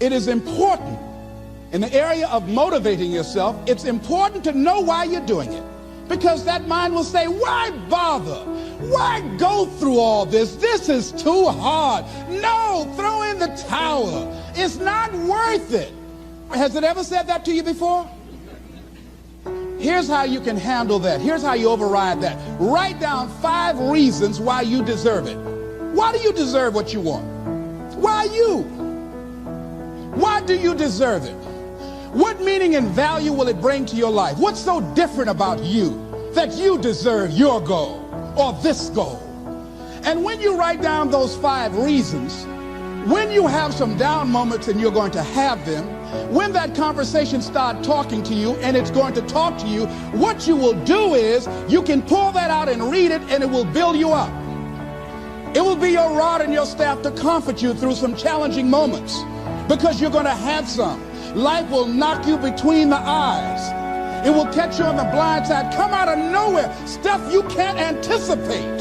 it is important in the area of motivating yourself, it's important to know why you're doing it. Because that mind will say, why bother? Why go through all this? This is too hard. No, throw in the towel. It's not worth it. Has it ever said that to you before? Here's how you can handle that. Here's how you override that. Write down 5 reasons why you deserve it. Why do you deserve what you want? Why you? Why do you deserve it? What meaning and value will it bring to your life? What's so different about you that you deserve your goal or this goal? And when you write down those 5 reasons, when you have some down moments, and you're going to have them, when that conversation starts talking to you and it's going to talk to you, what you will do is you can pull that out and read it, and it will build you up. It will be your rod and your staff to comfort you through some challenging moments, because you're going to have some. Life will knock you between the eyes. It will catch you on the blind side, come out of nowhere, stuff you can't anticipate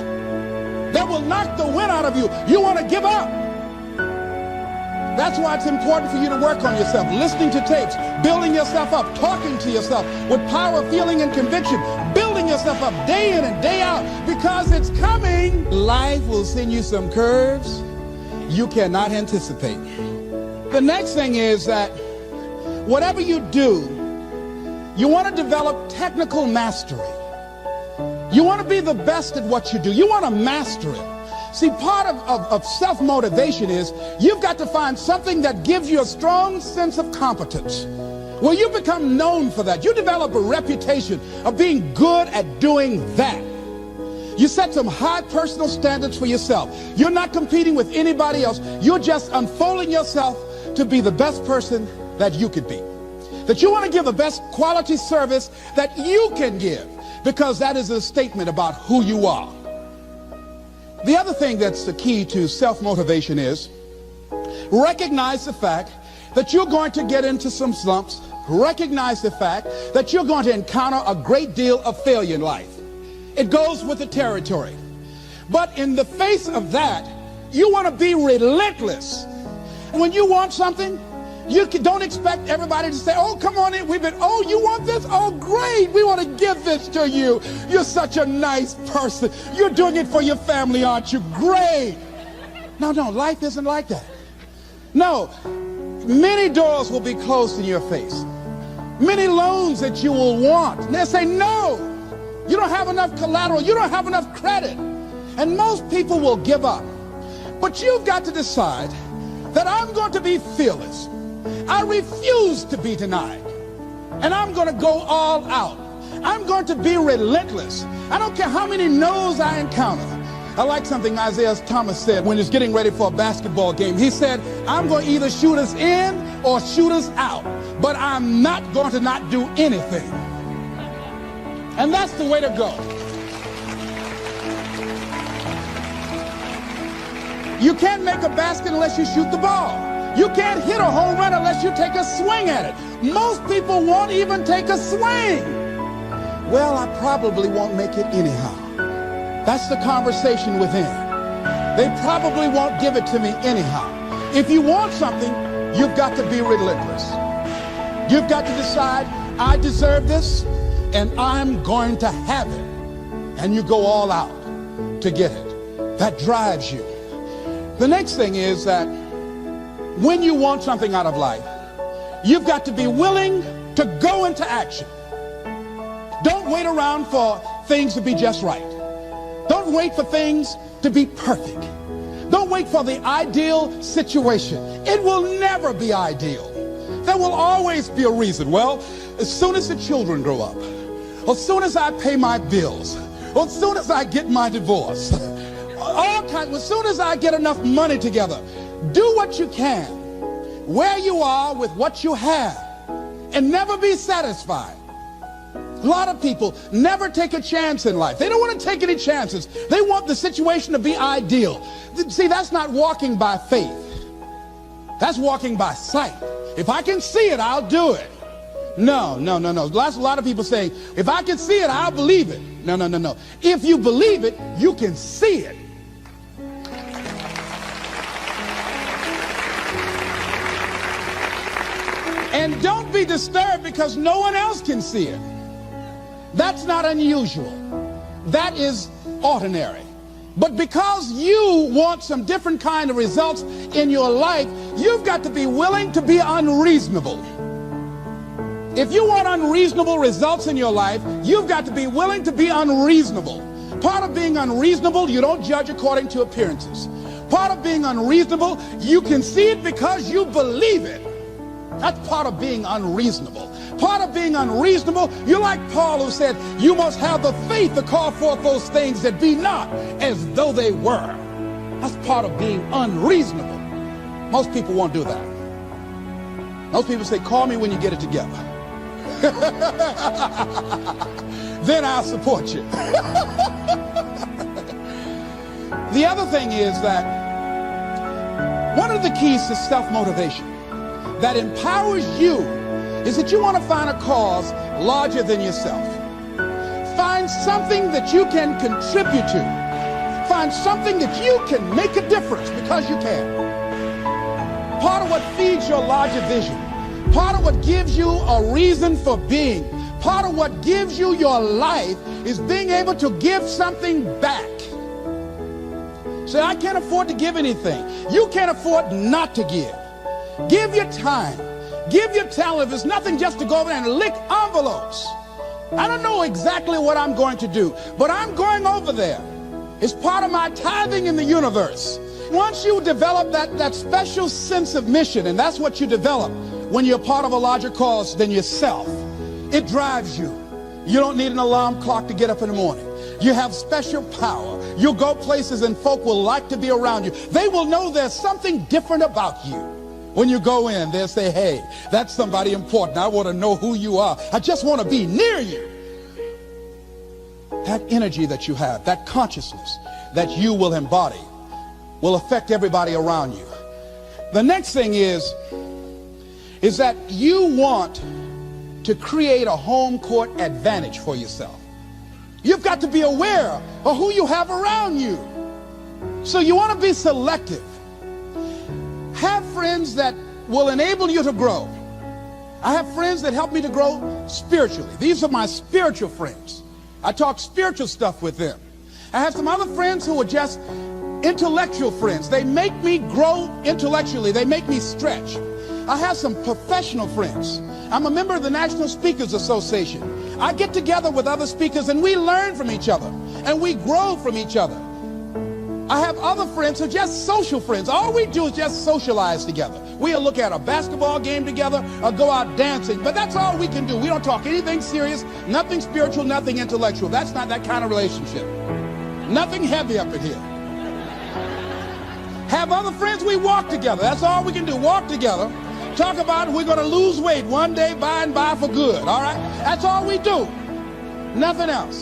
that will knock the wind out of you. You want to give up. That's why it's important for you to work on yourself, listening to tapes, building yourself up, talking to yourself with power, feeling, and conviction, building yourself up day in and day out, because it's coming. Life will send you some curves you cannot anticipate. The next thing is that whatever you do, you want to develop technical mastery. You want to be the best at what you do. You want to master it. See, part of self-motivation is you've got to find something that gives you a strong sense of competence. Well, you become known for that. You develop a reputation of being good at doing that. You set some high personal standards for yourself. You're not competing with anybody else. You're just unfolding yourself to be the best person that you could be. That you want to give the best quality service that you can give, because that is a statement about who you are. The other thing that's the key to self-motivation is recognize the fact that you're going to get into some slumps. Recognize the fact that you're going to encounter a great deal of failure in life. It goes with the territory. But in the face of that, you want to be relentless. When you want something, you don't expect everybody to say, oh, come on in. Oh, you want this? Oh, great. We want to give this to you. You're such a nice person. You're doing it for your family, aren't you? Great. No, life isn't like that. No, many doors will be closed in your face. Many loans that you will want. And they say, no, you don't have enough collateral. You don't have enough credit. And most people will give up. But you've got to decide that I'm going to be fearless. I refuse to be denied. And I'm going to go all out. I'm going to be relentless. I don't care how many no's I encounter. I like something Isaiah Thomas said when he was getting ready for a basketball game. He said, I'm going to either shoot us in or shoot us out, but I'm not going to not do anything. And that's the way to go. You can't make a basket unless you shoot the ball. You can't hit a home run unless you take a swing at it. Most people won't even take a swing. Well, I probably won't make it anyhow. That's the conversation within. They probably won't give it to me anyhow. If you want something, you've got to be relentless. You've got to decide, I deserve this, and I'm going to have it. And you go all out to get it. That drives you. The next thing is that when you want something out of life, you've got to be willing to go into action. Don't wait around for things to be just right. Don't wait for things to be perfect. Don't wait for the ideal situation. It will never be ideal. There will always be a reason. Well, as soon as the children grow up, or as soon as I pay my bills, or as soon as I get my divorce, as soon as I get enough money together, do what you can, where you are with what you have, and never be satisfied. A lot of people never take a chance in life. They don't want to take any chances. They want the situation to be ideal. See, that's not walking by faith. That's walking by sight. If I can see it, I'll do it. No. That's a lot of people saying, if I can see it, I'll believe it. No. If you believe it, you can see it. And don't be disturbed because no one else can see it. That's not unusual. That is ordinary. But because you want some different kind of results in your life, you've got to be willing to be unreasonable. If you want unreasonable results in your life, you've got to be willing to be unreasonable. Part of being unreasonable, you don't judge according to appearances. Part of being unreasonable, you can see it because you believe it. That's part of being unreasonable. Part of being unreasonable, you're like Paul who said, you must have the faith to call forth those things that be not as though they were. That's part of being unreasonable. Most people won't do that. Most people say, call me when you get it together. Then I'll support you. The other thing is that one of the keys to self-motivation that empowers you is that you want to find a cause larger than yourself. Find something that you can contribute to. Find something that you can make a difference because you can. Part of what feeds your larger vision, part of what gives you a reason for being, part of what gives you your life is being able to give something back. Say, I can't afford to give anything. You can't afford not to give. Give your time. Give your talent. If it's nothing, just to go over there and lick envelopes. I don't know exactly what I'm going to do, but I'm going over there. It's part of my tithing in the universe. Once you develop that special sense of mission, and that's what you develop when you're part of a larger cause than yourself, it drives you. You don't need an alarm clock to get up in the morning. You have special power. You'll go places and folk will like to be around you. They will know there's something different about you. When you go in, they'll say, hey, that's somebody important. I want to know who you are. I just want to be near you. That energy that you have, that consciousness that you will embody will affect everybody around you. The next thing is that you want to create a home court advantage for yourself. You've got to be aware of who you have around you. So you want to be selective. Have friends that will enable you to grow. I have friends that help me to grow spiritually. These are my spiritual friends. I talk spiritual stuff with them. I have some other friends who are just intellectual friends. They make me grow intellectually. They make me stretch. I have some professional friends. I'm a member of the National Speakers Association. I get together with other speakers and we learn from each other and we grow from each other. I have other friends who are just social friends. All we do is just socialize together. We'll look at a basketball game together or go out dancing, but that's all we can do. We don't talk anything serious, nothing spiritual, nothing intellectual. That's not that kind of relationship. Nothing heavy up in here. Have other friends, we walk together. That's all we can do, walk together. Talk about we're going to lose weight one day by and by for good, all right? That's all we do. Nothing else.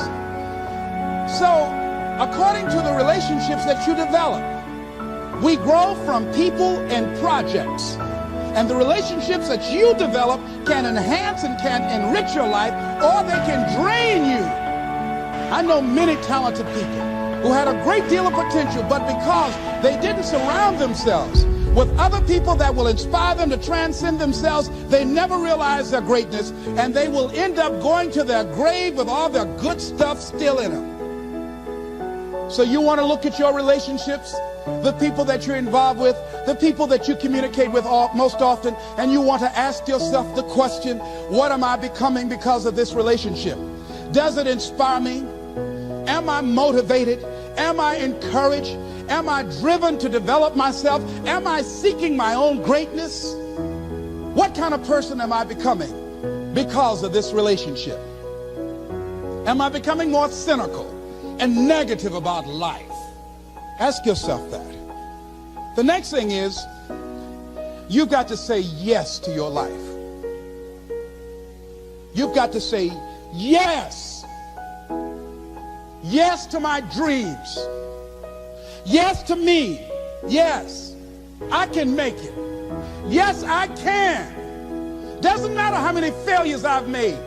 So, according to the relationships that you develop, we grow from people and projects. And the relationships that you develop can enhance and can enrich your life, or they can drain you. I know many talented people who had a great deal of potential, but because they didn't surround themselves with other people that will inspire them to transcend themselves, they never realize their greatness, and they will end up going to their grave with all their good stuff still in them. So you want to look at your relationships, the people that you're involved with, the people that you communicate with most often, and you want to ask yourself the question, what am I becoming because of this relationship? Does it inspire me? Am I motivated? Am I encouraged? Am I driven to develop myself? Am I seeking my own greatness? What kind of person am I becoming because of this relationship? Am I becoming more cynical and negative about life? Ask yourself that. The next thing is, you've got to say yes to your life. You've got to say yes. Yes to my dreams. Yes to me. Yes, I can make it. Yes, I can. Doesn't matter how many failures I've made.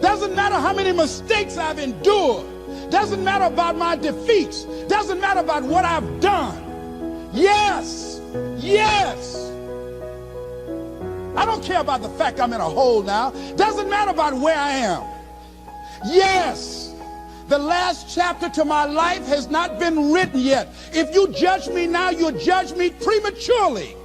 Doesn't matter how many mistakes I've endured. Doesn't matter about my defeats. Doesn't matter about what I've done. Yes, yes. I don't care about the fact I'm in a hole now. Doesn't matter about where I am. Yes, the last chapter to my life has not been written yet. If you judge me now, you'll judge me prematurely.